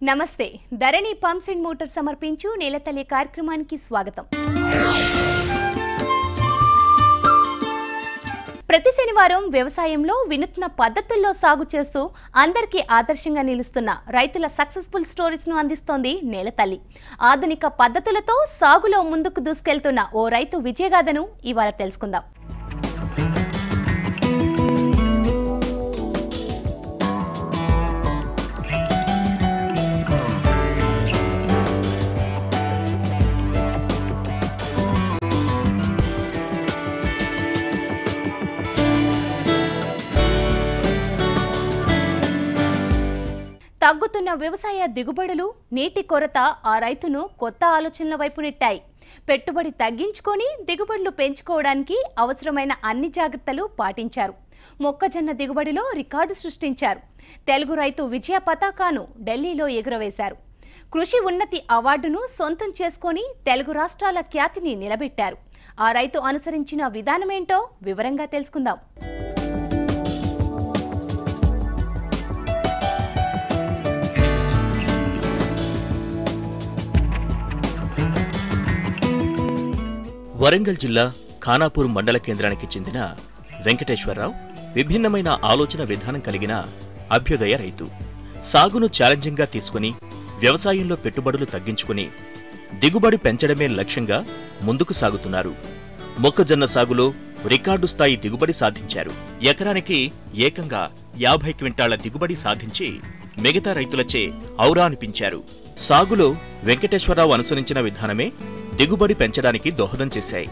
నమస్తే ధరణి pumps and motor సమర్పించు నేలతల్లి కార్యక్రమానికి స్వాగతం. ప్రతి శనివారం వ్యవసాయంలో వినూత్న పద్ధతుల్లో సాగు చేస్తూ అందరికీ ఆదర్శంగా నిలుస్తున్న రైతుల సక్సెస్ఫుల్ స్టోరీస్ ను అందిస్తోంది నేలతల్లి. ఆధునిక పద్ధతులతో సాగులో ముందుకు దూసుకెళ్తున్న ఓ రైతు విజయగాథను ఇవాళ తెలుసుకుందాం. తగ్గుతున్న వ్యవసాయ దిగుబడులు, నీటి కొరత ఆ రైతును కొత్త ఆలోచనల వైపు నెట్టాయి. పెట్టుబడి తగ్గించుకొని దిగుబడులు పెంచుకోవడానికి అవసరమైన అన్ని జాగ్రత్తలు పాటించారు. మొక్కజొన్న దిగుబడిలో రికార్డు సృష్టించారు. తెలుగు రైతు విజయ పతాకాను ఢిల్లీలో ఎగురవేశారు. కృషి ఉన్నతి అవార్డును సొంతం చేసుకొని తెలుగు రాష్ట్రాల ఖ్యాతిని నిలబెట్టారు. ఆ రైతు అనుసరించిన విధానమేంటో వివరంగా తెలుసుకుందాం. వరంగల్ జిల్లా ఖానాపూర్ మండల కేంద్రానికి చెందిన వెంకటేశ్వరరావు విభిన్నమైన ఆలోచన విధానం కలిగిన అభ్యుదయ రైతు. సాగును ఛాలెంజింగ్గా తీసుకుని వ్యవసాయంలో పెట్టుబడులు తగ్గించుకుని దిగుబడి పెంచడమే లక్ష్యంగా ముందుకు సాగుతున్నారు. మొక్కజొన్న సాగులో రికార్డు స్థాయి దిగుబడి సాధించారు. ఎకరానికి ఏకంగా 50 క్వింటాళ్ల దిగుబడి సాధించి మిగతా రైతులచే ఔరా అనిపించారు. సాగులో వెంకటేశ్వరరావు అనుసరించిన విధానమే దిగుబడి పెంచడానికి దోహదం చేశాయి.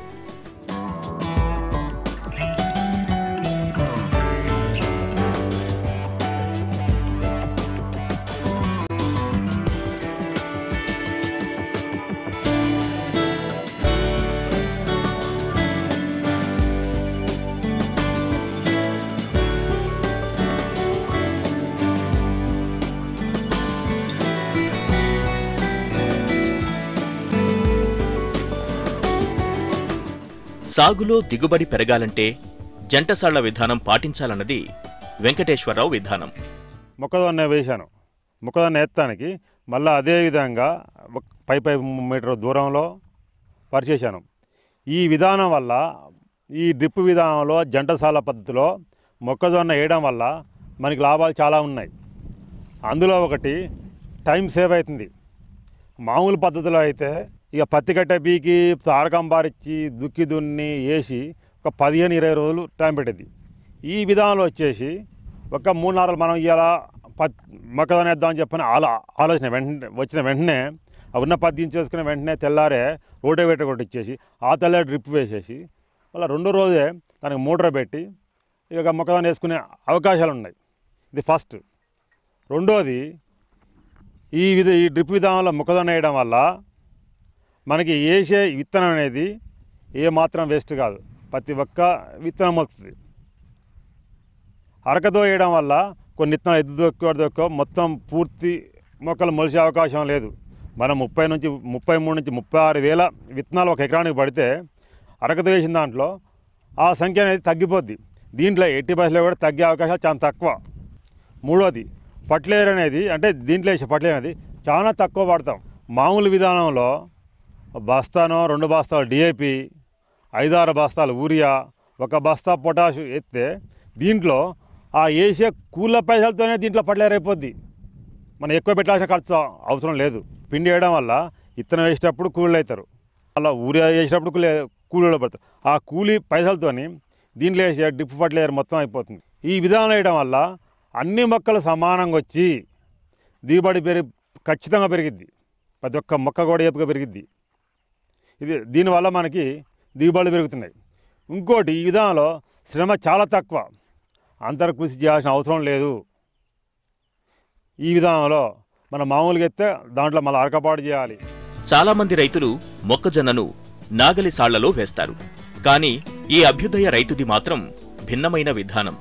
సాగులో దిగుబడి పెరగాలంటే జంటసాళ్ల విధానం పాటించాలన్నది వెంకటేశ్వరరావు విధానం. మొక్కజొన్న వేశాను. మొక్కజొన్న ఎత్తానికి మళ్ళీ అదే విధంగా 5 మీటర్ దూరంలో పరిచేశాను. ఈ విధానం వల్ల, ఈ డ్రిప్ విధానంలో జంటసాల పద్ధతిలో మొక్కజొన్న వేయడం వల్ల మనకి లాభాలు చాలా ఉన్నాయి. అందులో ఒకటి టైం సేవ్ అవుతుంది. మామూలు పద్ధతిలో అయితే ఇక పత్తి కట్ట పీకి తారకం బారిచ్చి దుక్కి దున్ని వేసి ఒక 15-20 రోజులు టైం పెట్టేది. ఈ విధానంలో వచ్చేసి ఒక 3-4 రోజులు మనం ఇలా మొక్కజొన్న వేద్దామని చెప్పని ఆలోచన వచ్చిన వెంటనే ఉన్న పత్తి దించేసుకుని వెంటనే తెల్లారే రోటోవేటర్ కొట్టిచ్చేసి ఆ తెల్లారి డ్రిప్ వేసేసి మళ్ళీ 2 రోజే దానికి మోటార్ పెట్టి ఇక మొక్కజొన్న వేసుకునే అవకాశాలు ఉన్నాయి. ఇది ఫస్ట్. రెండోది, ఈ డ్రిప్ విధానంలో మొక్కజొన్న వేయడం వల్ల మనకి వేసే విత్తనం అనేది ఏమాత్రం వేస్ట్ కాదు. ప్రతి ఒక్క విత్తనం వస్తుంది. అరకతో వేయడం వల్ల కొన్ని విత్తనాలు ఎద్దు మొత్తం పూర్తి మొక్కలు మొలిసే అవకాశం లేదు. మనం 33 నుంచి 36 వేల విత్తనాలు ఒక ఎకరానికి పడితే అరకతో వేసిన దాంట్లో ఆ సంఖ్య అనేది తగ్గిపోద్ది. దీంట్లో 80% కూడా తగ్గే అవకాశాలు చాలా తక్కువ. మూడోది, ఫర్టిలైజర్ అనేది, అంటే దీంట్లో వేసే ఫర్టిలైజర్ అనేది చాలా తక్కువ వాడతాం. మామూలు విధానంలో బస్తానో 2 బస్తాలు డిఏపి, 5-6 బస్తాలు యూరియా, 1 బస్తా పొటాష్ ఎత్తే దీంట్లో ఆ వేసే కూల పైసలతోనే దీంట్లో ఫర్టిలైజర్ అయిపోద్ది. మనం ఎక్కువ పెట్టాల్సిన ఖర్చు అవసరం లేదు. పిండి వేయడం వల్ల విత్తనం వేసేటప్పుడు కూలీలు అవుతారు, అలా యూరియా వేసేటప్పుడు కూలీలు పడతారు. ఆ కూలీ పైసలతోని దీంట్లో వేసే డ్రిప్ ఫర్టిలైజర్ మొత్తం అయిపోతుంది. ఈ విధానం వేయడం వల్ల అన్ని మొక్కలు సమానంగా వచ్చి దిగుబడి ఖచ్చితంగా పెరిగిద్ది. ప్రతి ఒక్క మొక్క కూడా ఏపుగా పెరిగిద్ది. దీనివల్ల మనకి దిగుబడులు పెరుగుతున్నాయి. ఇంకోటి, ఈ విధానంలో శ్రమ చాలా తక్కువ. అంతర్కృషి చేయాల్సిన అవసరం లేదు. ఈ విధానంలో మనం మామూలుగా ఎత్తే దాంట్లో మళ్ళీ అరకపాటు చేయాలి. చాలామంది రైతులు మొక్కజొన్నను నాగలి సాళ్లలో వేస్తారు. కానీ ఈ అభ్యుదయ రైతుది మాత్రం భిన్నమైన విధానం.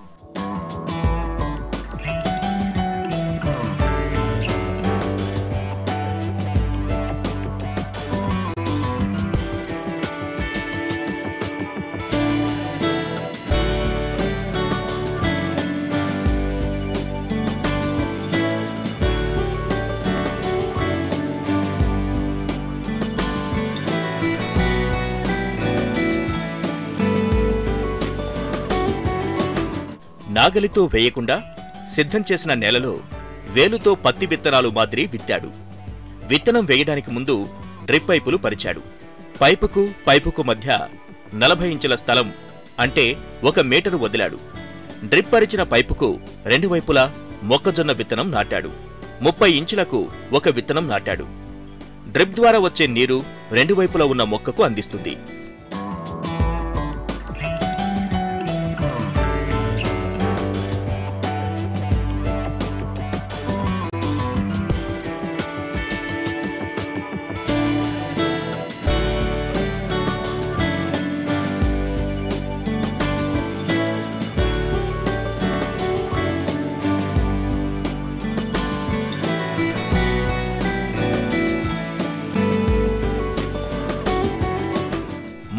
నాగలితో వేయకుండా సిద్ధం చేసిన నేలలో వేలుతో పత్తి విత్తనాలు మాదిరి విత్తాడు. విత్తనం వేయడానికి ముందు డ్రిప్ పైపులు పరిచాడు. పైపుకు పైపుకు మధ్య 40 ఇంచుల స్థలం అంటే 1 మీటరు వదిలాడు. డ్రిప్ పరిచిన పైపుకు 2 వైపులా మొక్కజొన్న విత్తనం నాటాడు. 30 ఇంచులకు 1 విత్తనం నాటాడు. డ్రిప్ ద్వారా వచ్చే నీరు 2 వైపులా ఉన్న మొక్కకు అందిస్తుంది.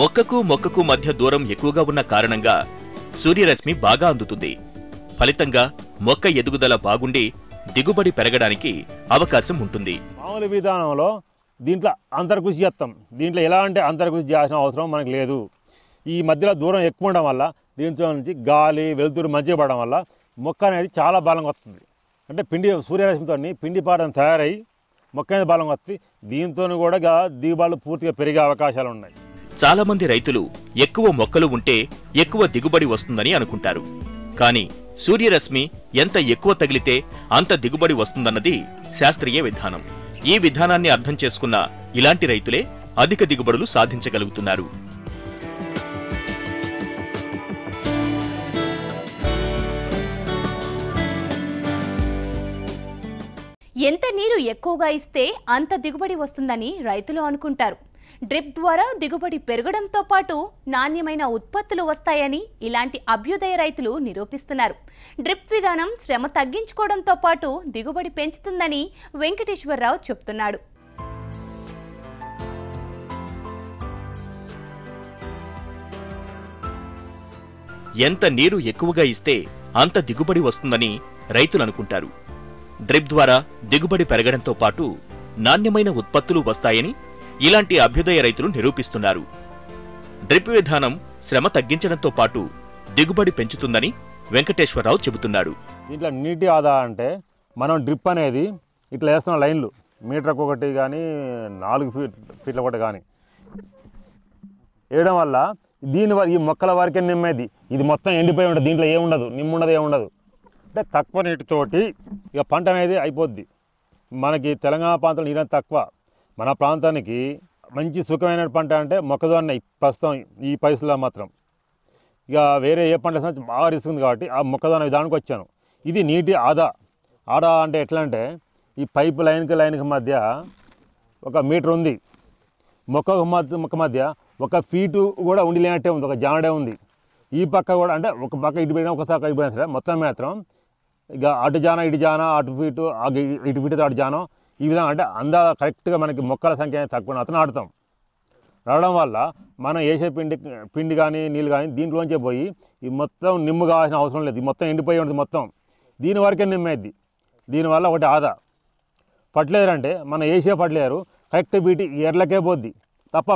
మొక్కకు మొక్కకు మధ్య దూరం ఎక్కువగా ఉన్న కారణంగా సూర్యరశ్మి బాగా అందుతుంది. ఫలితంగా మొక్క ఎదుగుదల బాగుండి దిగుబడి పెరగడానికి అవకాశం ఉంటుంది. మామూలు విధానంలో దీంట్లో అంతర్కృషి చేస్తాం. దీంట్లో ఎలాంటి అంతర్కృషి చేయాల్సిన అవసరం మనకు లేదు. ఈ మధ్యలో దూరం ఎక్కువ ఉండడం వల్ల దీంట్లో నుంచి గాలి వెలుతురు మంచిగా పడడం వల్ల మొక్క అనేది చాలా బలంగా వస్తుంది. అంటే సూర్యరశ్మితో పిండి పాటం తయారై మొక్క అనేది బలంగా వస్తుంది. దీంతో కూడా దిగుబడులు పూర్తిగా పెరిగే అవకాశాలు ఉన్నాయి. చాలా మంది రైతులు ఎక్కువ మొక్కలు ఉంటే ఎక్కువ దిగుబడి వస్తుందని అనుకుంటారు. కానీ సూర్యరశ్మి ఎంత ఎక్కువ తగిలితే అంత దిగుబడి వస్తుందన్నది శాస్త్రీయ విధానం. ఈ విధానాన్ని అర్థం చేసుకున్న ఇలాంటి రైతులే అధిక దిగుబడులు సాధించగలుగుతున్నారు. ఎంత నీరు ఎక్కువగా ఇస్తే అంత దిగుబడి వస్తుందని రైతులు అనుకుంటారు. డ్రిప్ ద్వారా దిగుబడి పెరగడంతో పాటు నాణ్యమైన ఉత్పత్తులు వస్తాయని ఇలాంటి అభ్యుదయ రైతులు నిరూపిస్తున్నారు. డ్రిప్ విధానం శ్రమ తగ్గించుకోవడంతో పాటు దిగుబడి పెంచుతుందని వెంకటేశ్వరరావు చెప్తున్నాడు. ఎంత నీరు ఎక్కువగా ఇస్తే అంత దిగుబడి వస్తుందని రైతులు అనుకుంటారు. డ్రిప్ ద్వారా దిగుబడి పెరగడంతో పాటు నాణ్యమైన ఉత్పత్తులు వస్తాయని ఇలాంటి అభ్యుదయ రైతులు నిరూపిస్తున్నారు. డ్రిప్ విధానం శ్రమ తగ్గించడంతో పాటు దిగుబడి పెంచుతుందని వెంకటేశ్వరరావు చెబుతున్నాడు. దీంట్లో నీటి ఆదా అంటే మనం డ్రిప్ అనేది ఇట్లా వేస్తున్న లైన్లు మీటర్కి ఒకటి కానీ 4 ఫీట్ల ఒకటి కానీ వేయడం వల్ల ఈ మొక్కల వరకే నిమ్మేది. ఇది మొత్తం ఎండిపోయి ఉంటుంది. దీంట్లో ఏముండదు, నిమ్ముండదు, ఏముండదు. అంటే తక్కువ నీటితోటి ఇక పంట అనేది అయిపోద్ది. మనకి తెలంగాణ ప్రాంతంలో నీరు తక్కువ. మన ప్రాంతానికి మంచి సుఖమైన పంట అంటే మొక్కజొన్న ప్రస్తుతం ఈ పరిస్థితుల్లో మాత్రం. ఇక వేరే ఏ పంట బాగా రిస్క్ ఉంది కాబట్టి ఆ మొక్కజొన్న విధానానికి వచ్చాను. ఇది నీటి ఆదా అంటే ఎట్లా అంటే ఈ పైపు లైన్కి మధ్య 1 మీటర్ ఉంది. మొక్క మధ్య 1 ఫీటు కూడా ఉండి లేనట్టే ఉంది, ఒక జానడే ఉంది. ఈ పక్క కూడా అంటే ఒక పక్క ఇటు పోయినా ఒకసారి ఇటు పోయినా సరే మొత్తం మాత్రం ఇక అటు జాన ఇటు జాన అటు ఫీటు ఇటు ఫీటుతో అటు జానం ఈ విధంగా అంటే కరెక్ట్గా మనకి మొక్కల సంఖ్య తక్కువ అతను నాటుతాం. రావడం వల్ల మనం వేసే పిండి కానీ నీళ్ళు కానీ దీంట్లోంచే పోయి ఈ మొత్తం నిమ్ము కావాల్సిన అవసరం లేదు. ఈ మొత్తం ఎండిపోయి ఉంటుంది మొత్తం. దీని వరకే నిమ్మేద్ది. దీనివల్ల ఒకటి ఆదా. ఫర్టిలైజర్ అంటే మనం వేసే ఫర్టిలైజరు కరెక్ట్ బీటి ఎర్లకే పోద్ది తప్ప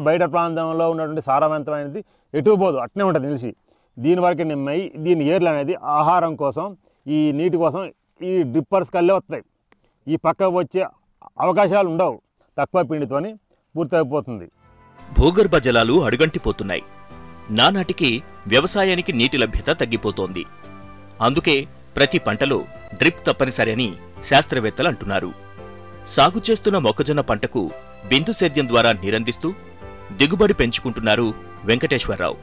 బయట ప్రాంతంలో ఉన్నటువంటి సారవంతమైనది ఎటు పోదు, అట్నే ఉంటుంది నిలిచి. దీని వరకే నిమ్మయి. దీని ఏర్లు అనేది ఆహారం కోసం ఈ నీటి కోసం ఈ డ్రిప్పర్స్ కల్లే వస్తాయి. ఈ పక్కకు వచ్చే అవకాశాలు ఉండవు. తక్కువ పిండితోని పూర్తయిపోతుంది. భూగర్భ జలాలు అడుగంటిపోతున్నాయి. నానాటికి వ్యవసాయానికి నీటి లభ్యత తగ్గిపోతోంది. అందుకే ప్రతి పంటలో డ్రిప్ తప్పనిసరి అని శాస్త్రవేత్తలు అంటున్నారు. సాగు చేస్తున్న మొక్కజొన్న పంటకు బిందు సేద్యం ద్వారా నీరందిస్తూ దిగుబడి పెంచుకుంటున్నారు వెంకటేశ్వరరావు.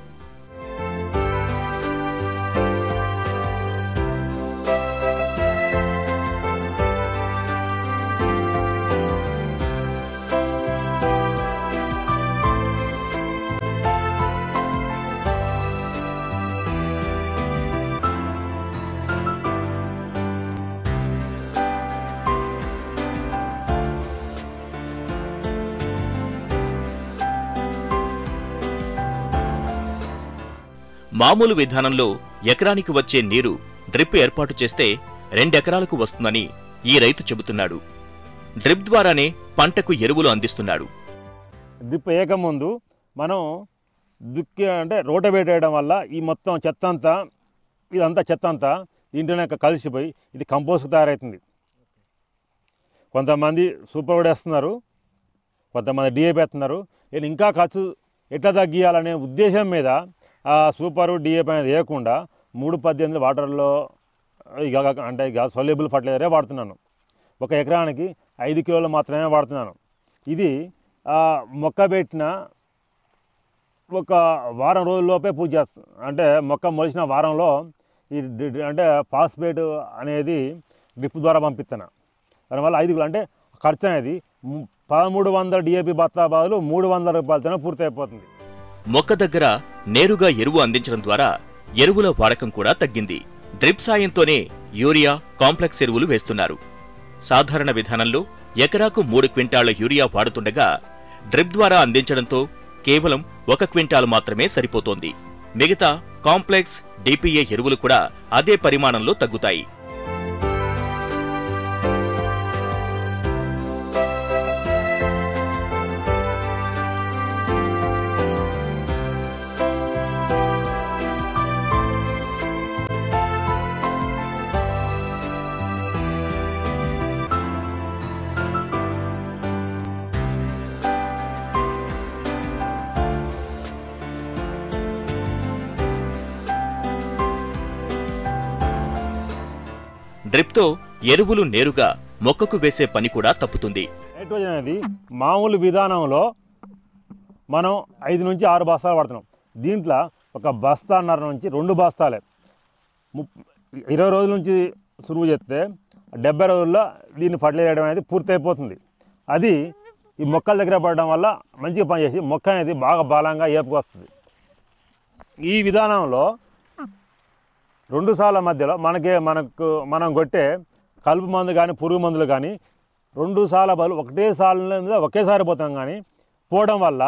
మామూలు విధానంలో ఎకరానికి వచ్చే నీరు డ్రిప్ ఏర్పాటు చేస్తే 2 ఎకరాలకు వస్తుందని ఈ రైతు చెబుతున్నాడు. డ్రిప్ ద్వారానే పంటకు ఎరువులు అందిస్తున్నాడు. డ్రిప్ వేయకముందు మనం రోటవేట్ వేయడం వల్ల ఈ మొత్తం చెత్త అంతా ఇదంతా చెత్త అంతా దీంట్లోనే కలిసిపోయి ఇది కంపోస్ట్కి తయారవుతుంది. కొంతమంది సూపర్ కూడా వేస్తున్నారు, కొంతమంది డిఏపి వేస్తున్నారు. నేను ఇంకా ఖర్చు ఎట్లా తగ్గియాలనే ఉద్దేశం మీద ఆ సూపరు డిఏపి అనేది వేయకుండా 3-18 వాటర్లో ఇక సొల్యూబుల్ ఫర్టిలైజరే వాడుతున్నాను. 1 ఎకరానికి 5 కిలోలు మాత్రమే వాడుతున్నాను. ఇది మొక్క పెట్టిన ఒక వారం రోజుల్లోపే పూజ చేస్తాను. అంటే మొక్క మొలిచిన వారంలో ఈ అంటే ఫాస్ఫేట్ అనేది డ్రిప్ ద్వారా పంపిస్తాను. దానివల్ల 5 కిలో అంటే ఖర్చు అనేది 1300 డిఏపి బత్తా బదులు 300 రూపాయలతోనే పూర్తయిపోతుంది. మొక్క దగ్గర నేరుగా ఎరువు అందించడం ద్వారా ఎరువుల వాడకం కూడా తగ్గింది. డ్రిప్ సాయంతోనే యూరియా, కాంప్లెక్స్ ఎరువులు వేస్తున్నారు. సాధారణ విధానంలో ఎకరాకు 3 క్వింటాళ్ల యూరియా వాడుతుండగా డ్రిప్ ద్వారా అందించడంతో కేవలం 1 క్వింటాలు మాత్రమే సరిపోతోంది. మిగతా కాంప్లెక్స్, డిపిఏ ఎరువులు కూడా అదే పరిమాణంలో తగ్గుతాయి. డ్రిప్తో ఎరువులు నేరుగా మొక్కకు వేసే పని కూడా తప్పుతుంది. నైట్రోజన్ అనేది మామూలు విధానంలో మనం 5 నుంచి 6 బస్తాలు వాడుతున్నాం. దీంట్లో 1 బస్తాన్నర నుంచి 2 బస్తాలే 20 రోజుల నుంచి సురువు చేస్తే 70 రోజుల్లో దీన్ని ఫర్టిలైజ్ చేయడం అనేది పూర్తయిపోతుంది. అది ఈ మొక్కల దగ్గర పడడం వల్ల మంచిగా పనిచేసి మొక్క అనేది బాగా బలంగా ఏపుకొస్తుంది. ఈ విధానంలో 2 సార్ల మధ్యలో మనం కొట్టే కలుపు మందు కానీ పురుగు మందులు కానీ 2 సార్ల బదులు ఒకేసారి పోతాం. కానీ పోవడం వల్ల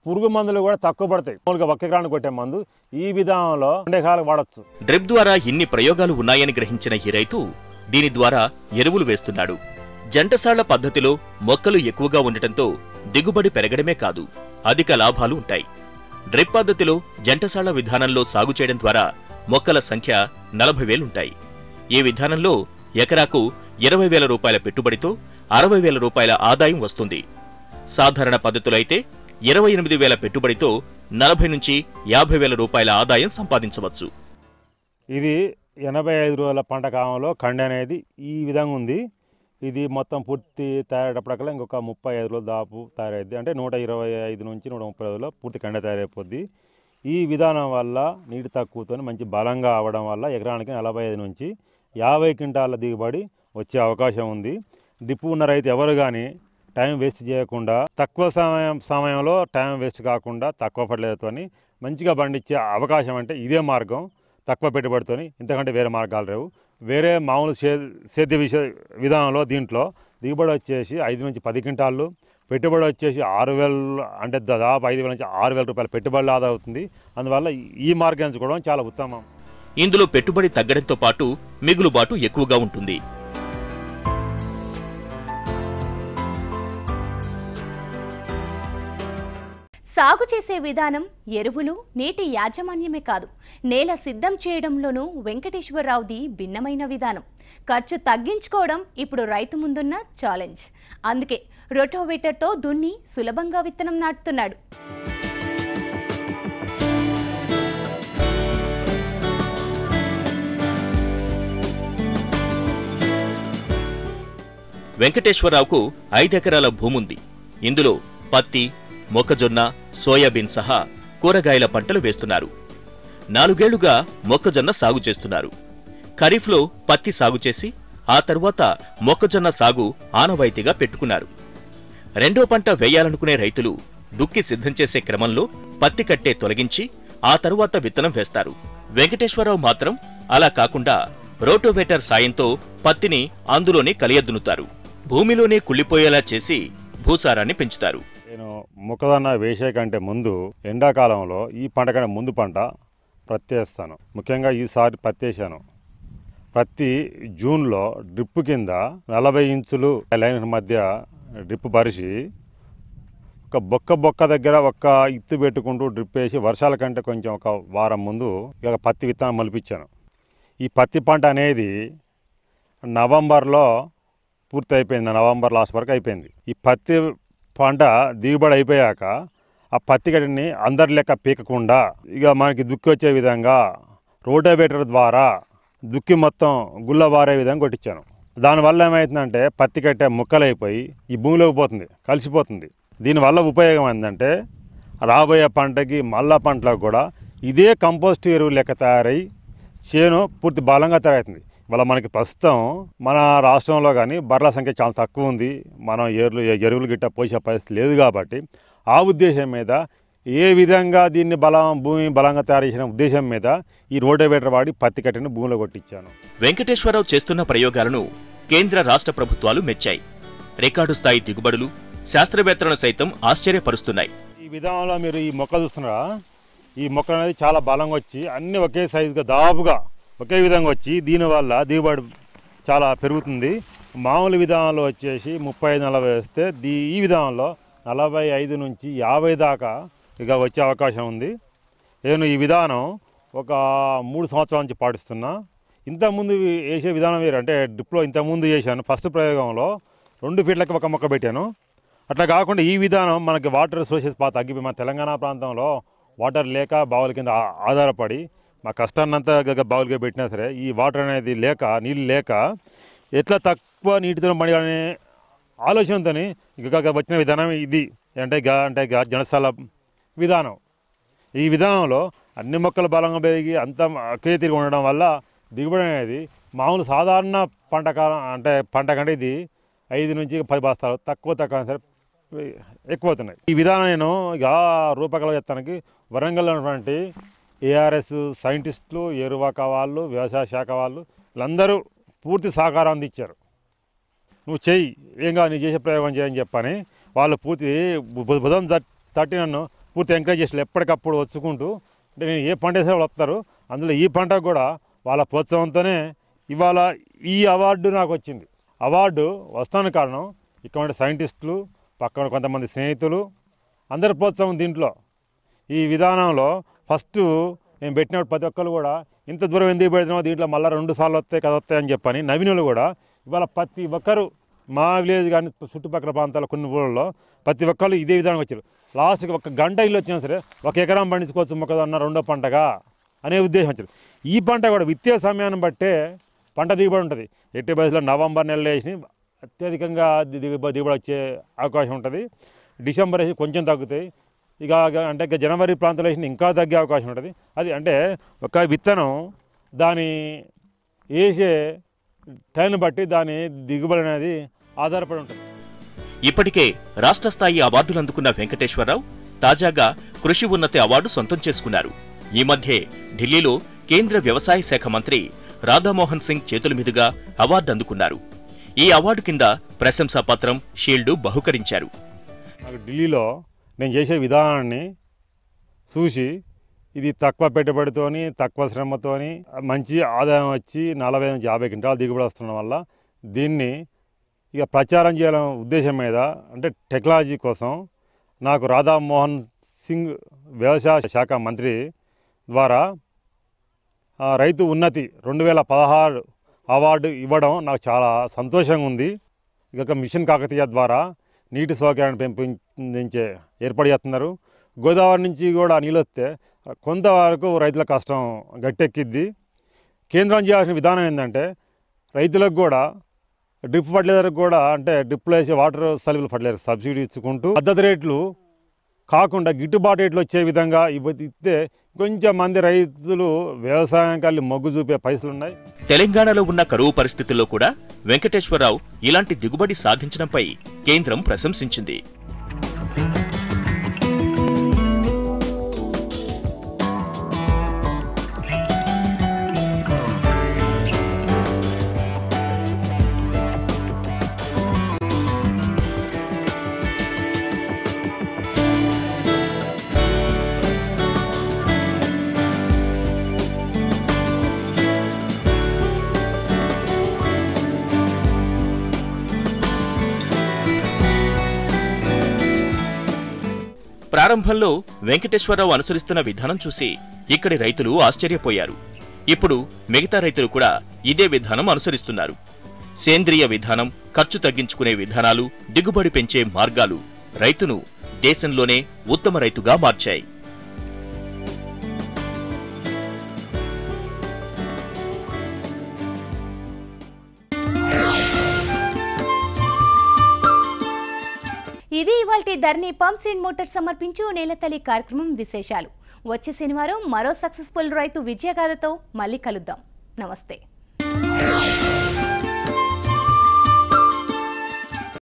పురుగు మందులు కూడా తక్కువ పడతాయి. మామూలుగా 1 ఎకరానికి కొట్టే మందు ఈ విధానంలో 2 ఎకరాలకు వాడచ్చు. డ్రిప్ ద్వారా ఇన్ని ప్రయోగాలు ఉన్నాయని గ్రహించిన ఈ రైతు దీని ద్వారా ఎరువులు వేస్తున్నాడు. జంటసాళ్ల పద్ధతిలో మొక్కలు ఎక్కువగా ఉండటంతో దిగుబడి పెరగడమే కాదు, అధిక లాభాలు ఉంటాయి. డ్రిప్ పద్ధతిలో జంటసాళ్ల విధానంలో సాగు చేయడం ద్వారా మొక్కల సంఖ్య 40,000 ఉంటాయి. ఈ విధానంలో ఎకరాకు 20,000 రూపాయల పెట్టుబడితో 60,000 రూపాయల ఆదాయం వస్తుంది. సాధారణ పద్ధతులు అయితే 28,000 పెట్టుబడితో 40 నుంచి 50,000 రూపాయల ఆదాయం సంపాదించవచ్చు. ఇది 85 రోజుల పంట కాలంలో కండి అనేది ఈ విధంగా ఉంది. ఇది మొత్తం పూర్తి తయారయ్యేటప్పటికల్లా ఇంకొక 35 రోజులు దాపు తయారైద్ది. అంటే 125 నుంచి 130 రోజుల్లో పూర్తి కండ తయారైపోద్ది. ఈ విధానం వల్ల నీటి తక్కువతో మంచి బలంగా అవ్వడం వల్ల ఎకరానికి 45 నుంచి 50 క్వింటాల దిగుబడి వచ్చే అవకాశం ఉంది. డ్రిప్ ఉన్న రైతు ఎవరు కానీ టైం వేస్ట్ చేయకుండా తక్కువ సమయంలో టైం వేస్ట్ కాకుండా తక్కువ ఫర్టిలైజర్తో మంచిగా పండించే అవకాశం అంటే ఇదే మార్గం. తక్కువ పెట్టుబడితో ఇంతకంటే వేరే మార్గాలు లేవు. వేరే మామూలు సేద్య విధానంలో దీంట్లో దిగుబడి వచ్చేసి 5 నుంచి 10 క్వింటాళ్ళు, పెట్టుబడి వచ్చేసి 6,000 అంటే దాదాపు 5,000 నుంచి 6,000 రూపాయల పెట్టుబడి ఆదా అవుతుంది. అందువల్ల ఈ మార్గం ఎంచుకోవడం చాలా ఉత్తమం. ఇందులో పెట్టుబడి తగ్గడంతో పాటు మిగులుబాటు ఎక్కువగా ఉంటుంది. సాగు చేసే విధానం, ఎరువులు, నీటి యాజమాన్యమే కాదు, నేల సిద్ధం చేయడంలోనూ వెంకటేశ్వరరావుది భిన్నమైన విధానం. ఖర్చు తగ్గించుకోవడం ఇప్పుడు రైతు ముందున్న ఛాలెంజ్. అందుకే రోటోవేటర్తో దున్ని సులభంగా విత్తనం నాటుతున్నాడు. వెంకటేశ్వరరావుకు 5 ఎకరాల భూముంది. ఇందులో పత్తి, మొక్కజొన్న, సోయాబీన్ సహా కూరగాయల పంటలు వేస్తున్నారు. 4 ఏళ్లుగా మొక్కజొన్న సాగు చేస్తున్నారు. ఖరీఫ్లో పత్తి సాగు చేసి ఆ తర్వాత మొక్కజొన్న సాగు ఆనవాయితీగా పెట్టుకున్నారు. రెండో పంట వేయాలనుకునే రైతులు దుక్కి సిద్ధం చేసే క్రమంలో పత్తి కట్టే తొలగించి ఆ తరువాత విత్తనం వేస్తారు. వెంకటేశ్వరరావు మాత్రం అలా కాకుండా రోటోవేటర్ సాయంతో పత్తిని అందులోనే కలియద్దునుతారు. భూమిలోనే కుళ్ళిపోయేలా చేసి భూసారాన్ని పెంచుతారు. నేను మొక్కజొన్న వేసే కంటే ముందు ఎండాకాలంలో ఈ పంట కంటే ముందు పంట పత్తి వేస్తాను. ముఖ్యంగా ఈసారి పత్తి వేసాను. పత్తి జూన్లో డ్రిప్ కింద 40 ఇంచులు లైన్ మధ్య డ్రిప్ పరిచి ఒక బొక్క దగ్గర ఒక ఇత్తు పెట్టుకుంటూ డ్రిప్ వేసి వర్షాల కంటే కొంచెం ఒక వారం ముందు ఇక పత్తి విత్తనం మలిపించాను. ఈ పత్తి పంట అనేది నవంబర్లో పూర్తి అయిపోయింది, నవంబర్ లాస్ట్ వరకు అయిపోయింది. ఈ పత్తి పంట దిగుబడి అయిపోయాక ఆ పత్తి గడ్డిని అందరి లెక్క పీకకుండా ఇక మనకి దుక్కి వచ్చే విధంగా రోటోవేటర్ ద్వారా దుక్కి మొత్తం గుల్లబారే విధంగా కొట్టించాను. దానివల్ల ఏమవుతుందంటే పత్తి కట్టే ముక్కలైపోయి ఈ భూమిలోకి పోతుంది, కలిసిపోతుంది. దీనివల్ల ఉపయోగం ఏంటంటే రాబోయే పంటకి మళ్ళా పంటలకు కూడా ఇదే కంపోస్ట్ ఎరువు లెక్క తయారై చేను పూర్తి బలంగా తయారవుతుంది. ఇవాళ మనకి ప్రస్తుతం మన రాష్ట్రంలో కానీ బర్రెల సంఖ్య చాలా తక్కువ ఉంది. మనం ఎరువులు గిట్ట పోసే పరిస్థితి లేదు. కాబట్టి ఆ ఉద్దేశం మీద ఏ విధంగా దీన్ని భూమి బలంగా తయారు చేసిన ఉద్దేశం మీద ఈ రోటోవేటర్ వాడి పత్తి కట్టెను భూమిలో కొట్టించాను. వెంకటేశ్వరరావు చేస్తున్న ప్రయోగాలను కేంద్ర రాష్ట్ర ప్రభుత్వాలు మెచ్చాయి. రికార్డు స్థాయి దిగుబడులు శాస్త్రవేత్తలను సైతం ఆశ్చర్యపరుస్తున్నాయి. ఈ విధానంలో మీరు ఈ మొక్క చూస్తున్నారా, ఈ మొక్క అనేది చాలా బలంగా వచ్చి అన్ని ఒకే సైజుగా దాదాపుగా ఒకే విధంగా వచ్చి దీనివల్ల దిగుబడి చాలా పెరుగుతుంది. మామూలు విధానంలో వచ్చేసి 30-40 వేస్తే ఈ విధానంలో 45 నుంచి 50 దాకా ఇక వచ్చే అవకాశం ఉంది. నేను ఈ విధానం ఒక 3 సంవత్సరాల నుంచి పాటిస్తున్నా. ఇంతకుముందు వేసే విధానం వేరు, అంటే డ్రిప్లో ఇంతకుముందు చేశాను. ఫస్ట్ ప్రయోగంలో 2 ఫీట్లకి ఒక మొక్క పెట్టాను. అట్లా కాకుండా ఈ విధానం మనకి వాటర్ సోర్సెస్ బాగా తగ్గిపోయి మన తెలంగాణ ప్రాంతంలో వాటర్ లేక బావుల కింద ఆధారపడి మా కష్టాన్నంతా బావులుగా పెట్టినా సరే ఈ వాటర్ అనేది లేక నీళ్ళు లేక ఎట్లా తక్కువ నీటితో పడాలనే ఆలోచనతో ఇక వచ్చిన విధానం ఇది. అంటే జనసాల విధానం. ఈ విధానంలో అన్ని మొక్కలు బలంగా పెరిగి అంతా ఒకే తిరిగి ఉండడం వల్ల దిగుబడి అనేది మామూలు సాధారణ పంట కంటే ఇది 5 నుంచి 10 బస్తాలు తక్కువ సరే ఎక్కువ అవుతున్నాయి. ఈ విధానం నేను ఇక రూపకల్పన చేస్తానికి వరంగల్లో ఉన్నటువంటి ఏఆర్ఎస్ సైంటిస్టులు, ఎరువాక వాళ్ళు, వ్యవసాయ శాఖ వాళ్ళు వీళ్ళందరూ పూర్తి సహకారం అందించారు. నువ్వు చెయ్యి, ఏం కాదు నీ చేసే ప్రయోగం చేయని చెప్పని వాళ్ళు పూర్తి బుధం తట్టి నన్ను పూర్తి ఎంకరేజ్ చేస్తారు. ఎప్పటికప్పుడు వచ్చుకుంటూ అంటే నేను ఏ పంట వేసే వాళ్ళు వస్తారు. అందులో ఈ పంటకు కూడా వాళ్ళ ప్రోత్సాహంతోనే ఇవాళ ఈ అవార్డు నాకు వచ్చింది. అవార్డు వస్తానికి కారణం ఇక్కడ సైంటిస్టులు, పక్కన కొంతమంది స్నేహితులు, అందరి ప్రోత్సాహం దీంట్లో. ఈ విధానంలో ఫస్ట్ నేను పెట్టినప్పుడు ప్రతి ఒక్కరు కూడా ఇంత దూరం ఎందుకు పెడుతున్నావు, దీంట్లో మళ్ళీ 2 సార్లు వస్తాయి కదా వస్తాయి అని చెప్పని నవీనులు కూడా ఇవాళ ప్రతి ఒక్కరు మా విలేజ్ కానీ చుట్టుపక్కల ప్రాంతాల కొన్ని ఊళ్ళలో ప్రతి ఒక్కరు ఇదే విధానం వచ్చారు. లాస్ట్కి 1 గంట ఇల్లు వచ్చినా సరే 1 ఎకరం పండించుకోవచ్చు మొక్కదన్న 2వ పంటగా అనే ఉద్దేశం వచ్చారు. ఈ పంట కూడా విత్తే సమయాన్ని బట్టే పంట దిగుబడి ఉంటుంది. ఎట్టి బయసులో నవంబర్ నెలలో వేసి అత్యధికంగా దిగుబడి వచ్చే అవకాశం ఉంటుంది. డిసెంబర్ వేసి కొంచెం తగ్గుతాయి. ఇక జనవరి ప్రాంతంలో వేసి ఇంకా తగ్గే అవకాశం ఉంటుంది. అది అంటే ఒక విత్తనం దాని వేసే టైం బట్టి దాని దిగుబడి అనేది ఆధారపడి ఉంటుంది. ఇప్పటికే రాష్ట్ర స్థాయి అవార్డులు అందుకున్న వెంకటేశ్వరరావు తాజాగా కృషి ఉన్నతి అవార్డు సొంతం చేసుకున్నారు. ఈ మధ్యే ఢిల్లీలో కేంద్ర వ్యవసాయ శాఖ మంత్రి రాధామోహన్ సింగ్ చేతుల మీదుగా అవార్డు అందుకున్నారు. ఈ అవార్డు కింద ప్రశంసా పత్రం, షీల్డు బహుకరించారు. నాకు ఢిల్లీలో నేను చేసే విధానాన్ని చూసి ఇది తక్కువ పెట్టుబడితోని తక్కువ శ్రమతోని మంచి ఆదాయం వచ్చి 40 నుంచి 50 క్వింటాలు దిగుబడి వస్తుండడం వల్ల దీన్ని ఇక ప్రచారం చేయాలనే ఉద్దేశం మీద అంటే టెక్నాలజీ కోసం నాకు రాధామోహన్ సింగ్ వ్యవసాయ శాఖ మంత్రి ద్వారా రైతు ఉన్నతి 2016 అవార్డు ఇవ్వడం నాకు చాలా సంతోషంగా ఉంది. ఇక మిషన్ కాకతీయ ద్వారా నీటి సౌకర్యాన్ని పెంపొందించే ఏర్పాటు చేస్తున్నారు. గోదావరి నుంచి కూడా నీళ్ళు వస్తే కొంతవరకు రైతుల కష్టం గట్టెక్కిద్ది. కేంద్రం చేయాల్సిన విధానం ఏంటంటే రైతులకు కూడా డ్రిప్ ఫర్టిలైజర్కి కూడా అంటే డ్రిప్లో వేసే వాటర్ సలుబుల్ ఫర్టిలైజర్ సబ్సిడీ ఇచ్చుకుంటూ మద్దతు రేట్లు కాకుండా గిట్టుబాటు రేట్లు వచ్చే విధంగా ఇస్తే కొంచెం మంది రైతులు వ్యవసాయం కలిసి మొగ్గు చూపే పరిస్థితులు ఉన్నాయి. తెలంగాణలో ఉన్న కరువు పరిస్థితుల్లో కూడా వెంకటేశ్వరరావు ఇలాంటి దిగుబడి సాధించడంపై కేంద్రం ప్రశంసించింది. ప్రారంభంలో వెంకటేశ్వరరావు అనుసరిస్తున్న విధానం చూసి ఇక్కడి రైతులు ఆశ్చర్యపోయారు. ఇప్పుడు మిగతా రైతులు కూడా ఇదే విధానం అనుసరిస్తున్నారు. సేంద్రియ విధానం, ఖర్చు తగ్గించుకునే విధానాలు, దిగుబడి పెంచే మార్గాలు రైతును దేశంలోనే ఉత్తమ రైతుగా మార్చాయి. ఇది ఇవాల్టి ధరణి పంప్స్ అండ్ మోటార్స్ సమర్పించు నేలతల్లి కార్యక్రమం విశేషాలు. వచ్చే శనివారం మరో సక్సెస్ఫుల్ రైతు విజయగాథతో మళ్ళీ కలుద్దాం. నమస్తే.